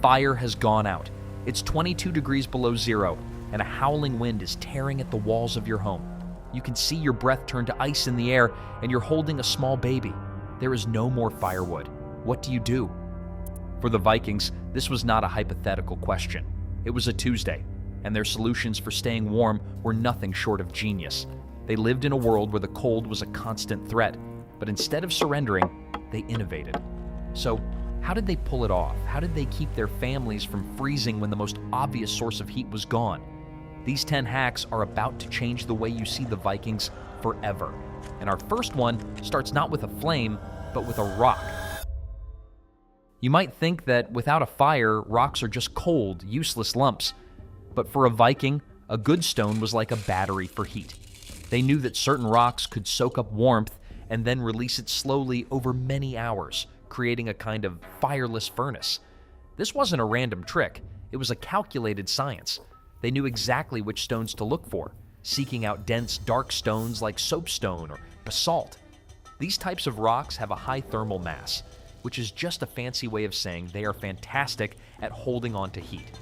fire has gone out. It's 22 degrees below zero, and a howling wind is tearing at the walls of your home. You can see your breath turn to ice in the air, and you're holding a small baby. There is no more firewood. What do you do? For the Vikings, this was not a hypothetical question. It was a Tuesday, and their solutions for staying warm were nothing short of genius. They lived in a world where the cold was a constant threat, but instead of surrendering, they innovated. So, how did they pull it off? How did they keep their families from freezing when the most obvious source of heat was gone? These 10 hacks are about to change the way you see the Vikings forever. And our first one starts not with a flame, but with a rock. You might think that without a fire, rocks are just cold, useless lumps. But for a Viking, a good stone was like a battery for heat. They knew that certain rocks could soak up warmth and then release it slowly over many hours, creating a kind of fireless furnace. This wasn't a random trick, it was a calculated science. They knew exactly which stones to look for, seeking out dense, dark stones like soapstone or basalt. These types of rocks have a high thermal mass, which is just a fancy way of saying they are fantastic at holding on to heat.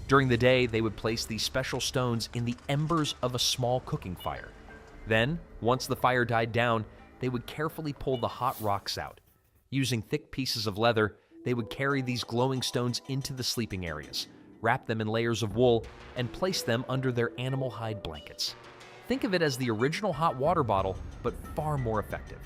During the day, they would place these special stones in the embers of a small cooking fire. Then, once the fire died down, they would carefully pull the hot rocks out. Using thick pieces of leather, they would carry these glowing stones into the sleeping areas, wrap them in layers of wool, and place them under their animal hide blankets. Think of it as the original hot water bottle, but far more effective.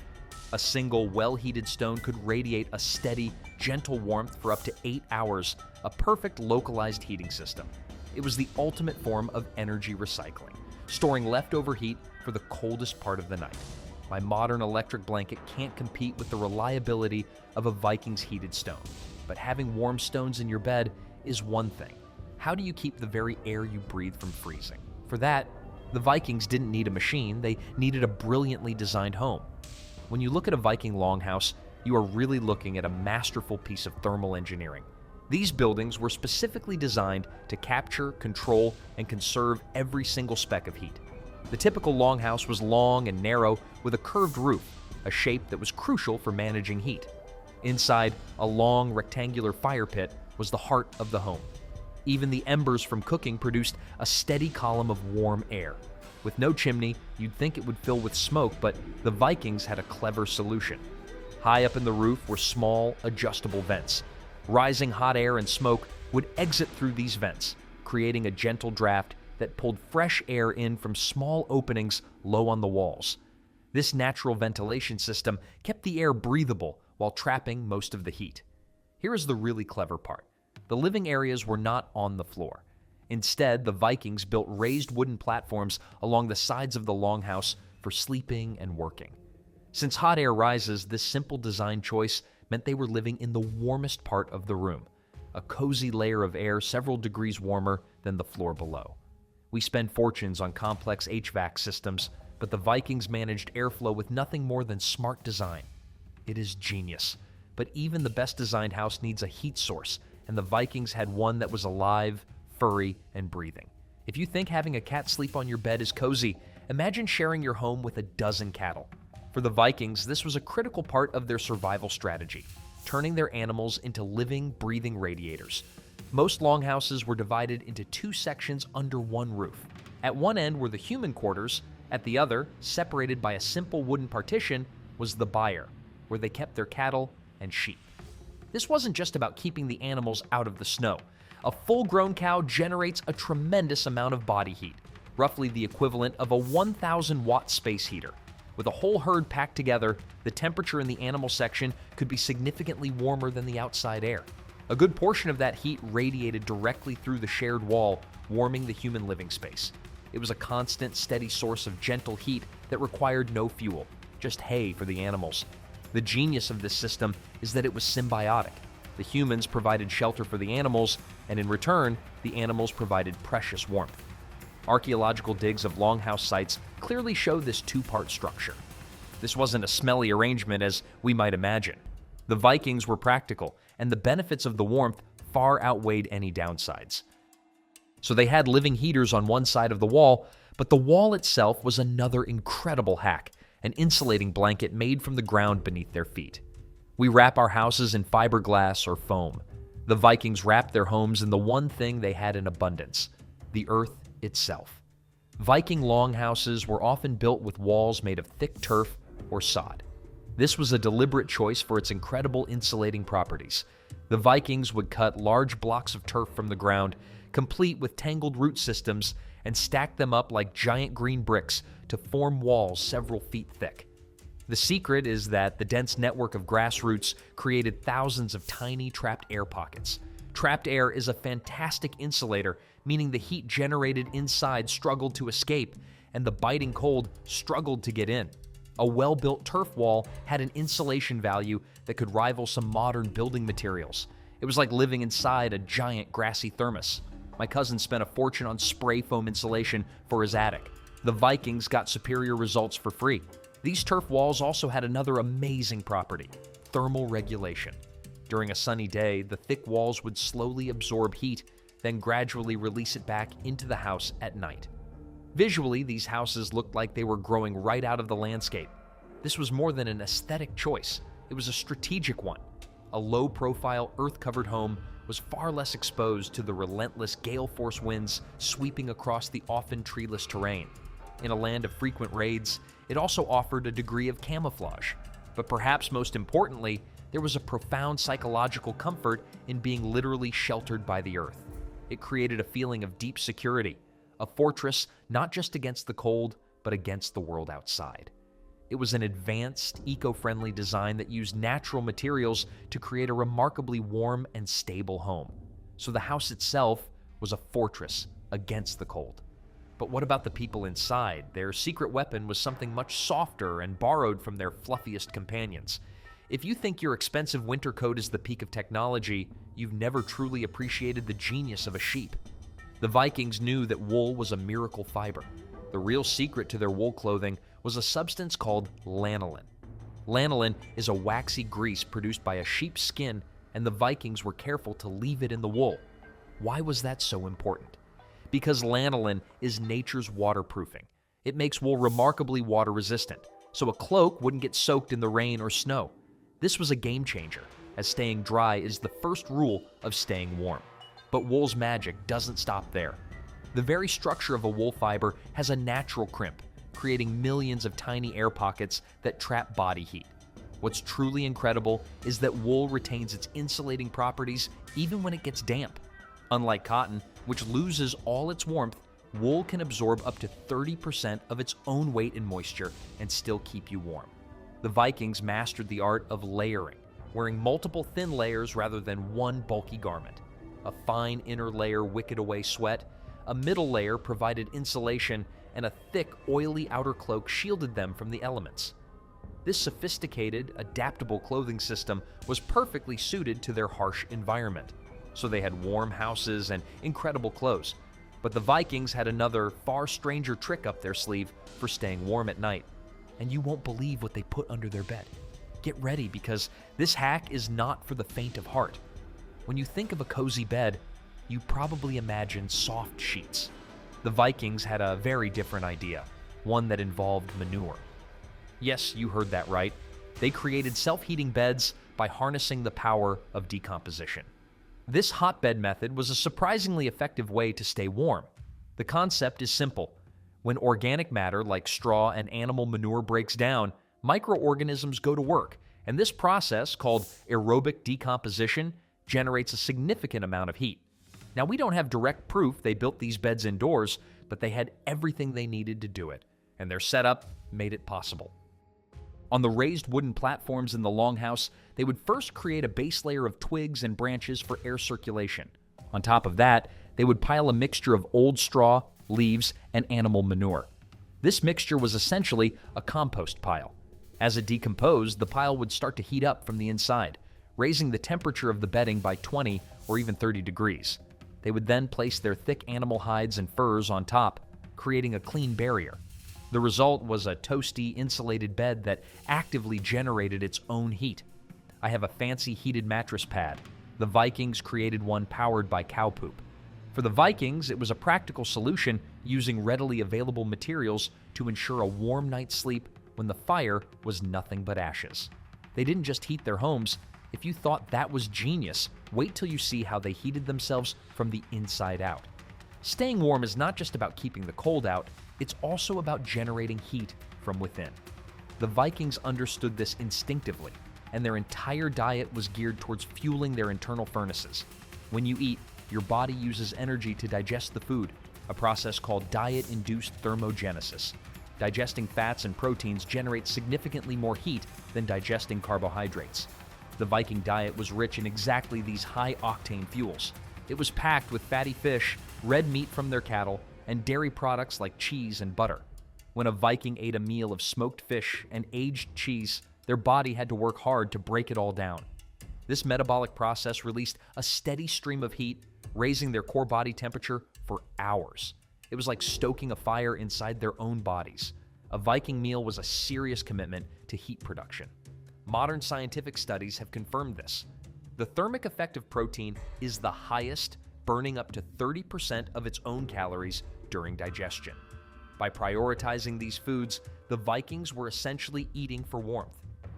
A single well-heated stone could radiate a steady, gentle warmth for up to 8 hours, a perfect localized heating system. It was the ultimate form of energy recycling, storing leftover heat for the coldest part of the night. My modern electric blanket can't compete with the reliability of a Viking's heated stone, but having warm stones in your bed is one thing. How do you keep the very air you breathe from freezing? For that, the Vikings didn't need a machine, they needed a brilliantly designed home. When you look at a Viking longhouse, you are really looking at a masterful piece of thermal engineering. These buildings were specifically designed to capture, control, and conserve every single speck of heat. The typical longhouse was long and narrow with a curved roof, a shape that was crucial for managing heat. Inside, a long rectangular fire pit was the heart of the home. Even the embers from cooking produced a steady column of warm air. With no chimney, you'd think it would fill with smoke, but the Vikings had a clever solution. High up in the roof were small, adjustable vents. Rising hot air and smoke would exit through these vents, creating a gentle draft that pulled fresh air in from small openings low on the walls. This natural ventilation system kept the air breathable while trapping most of the heat. Here is the really clever part. The living areas were not on the floor. Instead, the Vikings built raised wooden platforms along the sides of the longhouse for sleeping and working. Since hot air rises, this simple design choice meant they were living in the warmest part of the room, a cozy layer of air several degrees warmer than the floor below. We spend fortunes on complex HVAC systems, but the Vikings managed airflow with nothing more than smart design. It is genius, but even the best designed house needs a heat source, and the Vikings had one that was alive, furry, and breathing. If you think having a cat sleep on your bed is cozy, imagine sharing your home with a dozen cattle. For the Vikings, this was a critical part of their survival strategy, turning their animals into living, breathing radiators. Most longhouses were divided into 2 sections under one roof. At one end were the human quarters, at the other, separated by a simple wooden partition, was the byre, where they kept their cattle and sheep. This wasn't just about keeping the animals out of the snow. A full-grown cow generates a tremendous amount of body heat, roughly the equivalent of a 1,000-watt space heater. With a whole herd packed together, the temperature in the animal section could be significantly warmer than the outside air. A good portion of that heat radiated directly through the shared wall, warming the human living space. It was a constant, steady source of gentle heat that required no fuel, just hay for the animals. The genius of this system is that it was symbiotic. The humans provided shelter for the animals, and in return, the animals provided precious warmth. Archaeological digs of longhouse sites clearly show this 2-part structure. This wasn't a smelly arrangement as we might imagine. The Vikings were practical, and the benefits of the warmth far outweighed any downsides. So they had living heaters on one side of the wall, but the wall itself was another incredible hack, an insulating blanket made from the ground beneath their feet. We wrap our houses in fiberglass or foam. The Vikings wrapped their homes in the one thing they had in abundance: the earth itself. Viking longhouses were often built with walls made of thick turf or sod. This was a deliberate choice for its incredible insulating properties. The Vikings would cut large blocks of turf from the ground, complete with tangled root systems, and stack them up like giant green bricks to form walls several feet thick. The secret is that the dense network of grass roots created thousands of tiny trapped air pockets. Trapped air is a fantastic insulator, meaning the heat generated inside struggled to escape, and the biting cold struggled to get in. A well-built turf wall had an insulation value that could rival some modern building materials. It was like living inside a giant grassy thermos. My cousin spent a fortune on spray foam insulation for his attic. The Vikings got superior results for free. These turf walls also had another amazing property: thermal regulation. During a sunny day, the thick walls would slowly absorb heat, then gradually release it back into the house at night. Visually, these houses looked like they were growing right out of the landscape. This was more than an aesthetic choice. It was a strategic one. A low-profile, earth-covered home was far less exposed to the relentless gale-force winds sweeping across the often treeless terrain. In a land of frequent raids, it also offered a degree of camouflage. But perhaps most importantly, there was a profound psychological comfort in being literally sheltered by the earth. It created a feeling of deep security, a fortress not just against the cold, but against the world outside. It was an advanced, eco-friendly design that used natural materials to create a remarkably warm and stable home. So the house itself was a fortress against the cold. But what about the people inside? Their secret weapon was something much softer and borrowed from their fluffiest companions. If you think your expensive winter coat is the peak of technology, you've never truly appreciated the genius of a sheep. The Vikings knew that wool was a miracle fiber. The real secret to their wool clothing was a substance called lanolin. Lanolin is a waxy grease produced by a sheep's skin, and the Vikings were careful to leave it in the wool. Why was that so important? Because lanolin is nature's waterproofing. It makes wool remarkably water resistant, so a cloak wouldn't get soaked in the rain or snow. This was a game changer, as staying dry is the first rule of staying warm. But wool's magic doesn't stop there. The very structure of a wool fiber has a natural crimp, creating millions of tiny air pockets that trap body heat. What's truly incredible is that wool retains its insulating properties even when it gets damp. Unlike cotton, which loses all its warmth, wool can absorb up to 30% of its own weight in moisture and still keep you warm. The Vikings mastered the art of layering, wearing multiple thin layers rather than one bulky garment. A fine inner layer wicked away sweat, a middle layer provided insulation, and a thick, oily outer cloak shielded them from the elements. This sophisticated, adaptable clothing system was perfectly suited to their harsh environment. So they had warm houses and incredible clothes. But the Vikings had another, far stranger trick up their sleeve for staying warm at night. And you won't believe what they put under their bed. Get ready, because this hack is not for the faint of heart. When you think of a cozy bed, you probably imagine soft sheets. The Vikings had a very different idea, one that involved manure. Yes, you heard that right. They created self-heating beds by harnessing the power of decomposition. This hotbed method was a surprisingly effective way to stay warm. The concept is simple. When organic matter like straw and animal manure breaks down, microorganisms go to work, and this process, called aerobic decomposition, generates a significant amount of heat. Now, we don't have direct proof they built these beds indoors, but they had everything they needed to do it, and their setup made it possible. On the raised wooden platforms in the longhouse, they would first create a base layer of twigs and branches for air circulation. On top of that, they would pile a mixture of old straw, leaves, and animal manure. This mixture was essentially a compost pile. As it decomposed, the pile would start to heat up from the inside, raising the temperature of the bedding by 20 or even 30 degrees. They would then place their thick animal hides and furs on top, creating a clean barrier. The result was a toasty, insulated bed that actively generated its own heat. I have a fancy heated mattress pad. The Vikings created one powered by cow poop. For the Vikings, it was a practical solution using readily available materials to ensure a warm night's sleep when the fire was nothing but ashes. They didn't just heat their homes, If you thought that was genius, wait till you see how they heated themselves from the inside out. Staying warm is not just about keeping the cold out, it's also about generating heat from within. The Vikings understood this instinctively, and their entire diet was geared towards fueling their internal furnaces. When you eat, your body uses energy to digest the food, a process called diet-induced thermogenesis. Digesting fats and proteins generates significantly more heat than digesting carbohydrates. The Viking diet was rich in exactly these high-octane fuels. It was packed with fatty fish, red meat from their cattle, and dairy products like cheese and butter. When a Viking ate a meal of smoked fish and aged cheese, their body had to work hard to break it all down. This metabolic process released a steady stream of heat, raising their core body temperature for hours. It was like stoking a fire inside their own bodies. A Viking meal was a serious commitment to heat production. Modern scientific studies have confirmed this. The thermic effect of protein is the highest, burning up to 30% of its own calories during digestion. By prioritizing these foods, the Vikings were essentially eating for warmth.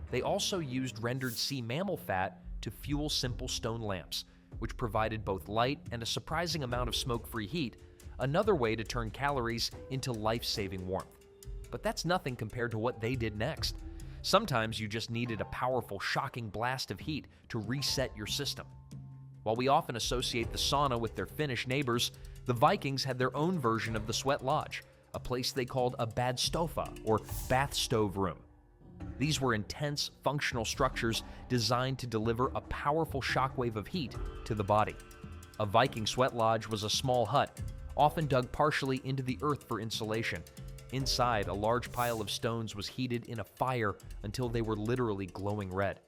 They also used rendered sea mammal fat to fuel simple stone lamps, which provided both light and a surprising amount of smoke-free heat, another way to turn calories into life-saving warmth. But that's nothing compared to what they did next. Sometimes you just needed a powerful, shocking blast of heat to reset your system. While we often associate the sauna with their Finnish neighbors, the Vikings had their own version of the sweat lodge, a place they called a badstofa, or bath stove room. These were intense, functional structures designed to deliver a powerful shockwave of heat to the body. A Viking sweat lodge was a small hut, often dug partially into the earth for insulation. Inside, a large pile of stones was heated in a fire until they were literally glowing red.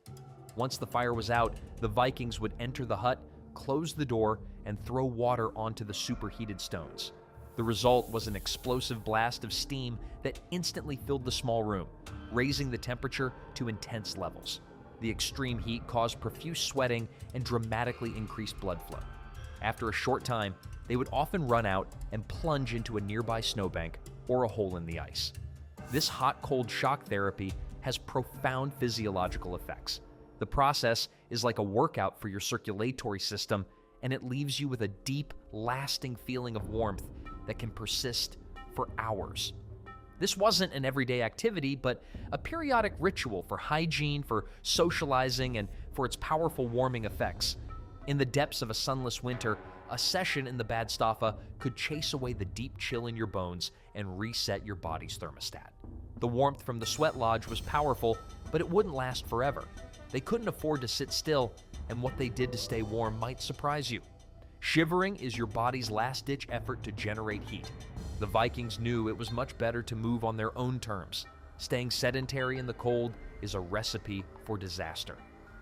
Once the fire was out, the Vikings would enter the hut, close the door, and throw water onto the superheated stones. The result was an explosive blast of steam that instantly filled the small room, raising the temperature to intense levels. The extreme heat caused profuse sweating and dramatically increased blood flow. After a short time, they would often run out and plunge into a nearby snowbank or a hole in the ice. This hot-cold shock therapy has profound physiological effects. The process is like a workout for your circulatory system, and it leaves you with a deep, lasting feeling of warmth that can persist for hours. This wasn't an everyday activity, but a periodic ritual for hygiene, for socializing, and for its powerful warming effects. In the depths of a sunless winter, a session in the badstofa could chase away the deep chill in your bones and reset your body's thermostat. The warmth from the sweat lodge was powerful, but it wouldn't last forever. They couldn't afford to sit still, and what they did to stay warm might surprise you. Shivering is your body's last-ditch effort to generate heat. The Vikings knew it was much better to move on their own terms. Staying sedentary in the cold is a recipe for disaster.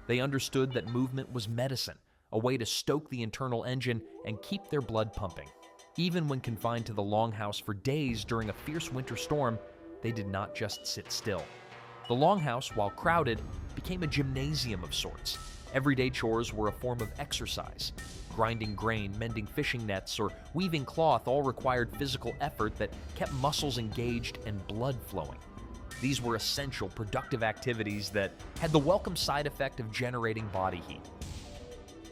They understood that movement was medicine, a way to stoke the internal engine and keep their blood pumping. Even when confined to the longhouse for days during a fierce winter storm, they did not just sit still. The longhouse, while crowded, became a gymnasium of sorts. Everyday chores were a form of exercise. Grinding grain, mending fishing nets, or weaving cloth all required physical effort that kept muscles engaged and blood flowing. These were essential, productive activities that had the welcome side effect of generating body heat.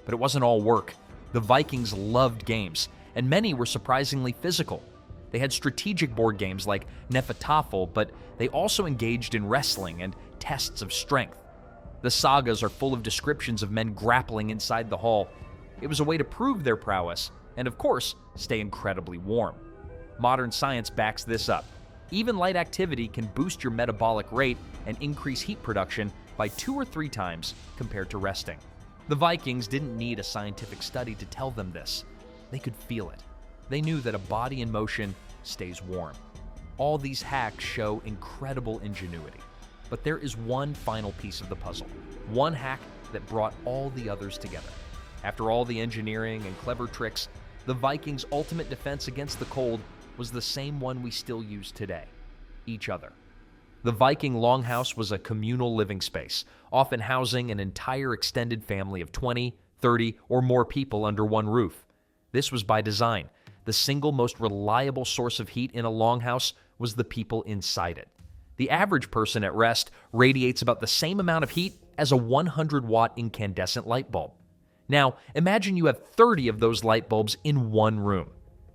But it wasn't all work. The Vikings loved games, and many were surprisingly physical. They had strategic board games like Nefatafel, but they also engaged in wrestling and tests of strength. The sagas are full of descriptions of men grappling inside the hall. It was a way to prove their prowess, and of course, stay incredibly warm. Modern science backs this up. Even light activity can boost your metabolic rate and increase heat production by 2 or 3 times compared to resting. The Vikings didn't need a scientific study to tell them this. They could feel it. They knew that a body in motion stays warm. All these hacks show incredible ingenuity. But there is one final piece of the puzzle, one hack that brought all the others together. After all the engineering and clever tricks, the Vikings' ultimate defense against the cold was the same one we still use today: each other. The Viking longhouse was a communal living space, often housing an entire extended family of 20, 30, or more people under one roof. This was by design. The single most reliable source of heat in a longhouse was the people inside it. The average person at rest radiates about the same amount of heat as a 100-watt incandescent light bulb. Now, imagine you have 30 of those light bulbs in one room.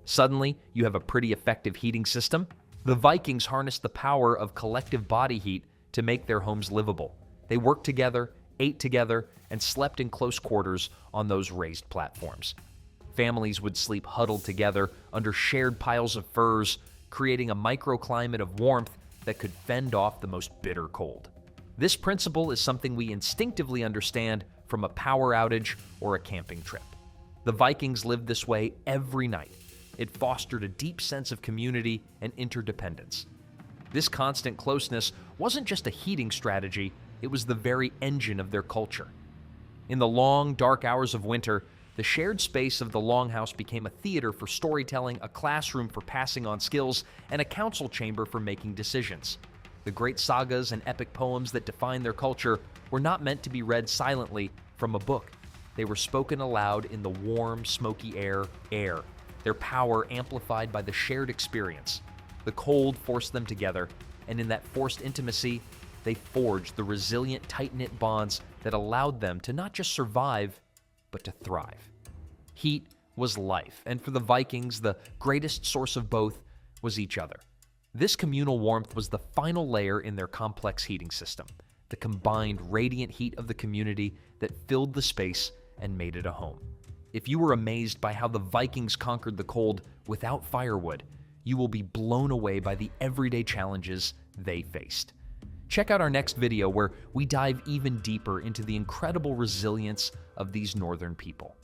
Suddenly, you have a pretty effective heating system. The Vikings harnessed the power of collective body heat to make their homes livable. They worked together, ate together, and slept in close quarters on those raised platforms. Families would sleep huddled together under shared piles of furs, creating a microclimate of warmth that could fend off the most bitter cold. This principle is something we instinctively understand from a power outage or a camping trip. The Vikings lived this way every night. It fostered a deep sense of community and interdependence. This constant closeness wasn't just a heating strategy, it was the very engine of their culture. In the long, dark hours of winter, the shared space of the longhouse became a theater for storytelling, a classroom for passing on skills, and a council chamber for making decisions. The great sagas and epic poems that define their culture were not meant to be read silently from a book. They were spoken aloud in the warm, smoky air, their power amplified by the shared experience. The cold forced them together, and in that forced intimacy, they forged the resilient, tight-knit bonds that allowed them to not just survive, but to thrive. Heat was life, and for the Vikings, the greatest source of both was each other. This communal warmth was the final layer in their complex heating system, the combined radiant heat of the community that filled the space and made it a home. If you were amazed by how the Vikings conquered the cold without firewood, you will be blown away by the everyday challenges they faced. Check out our next video where we dive even deeper into the incredible resilience of these northern people.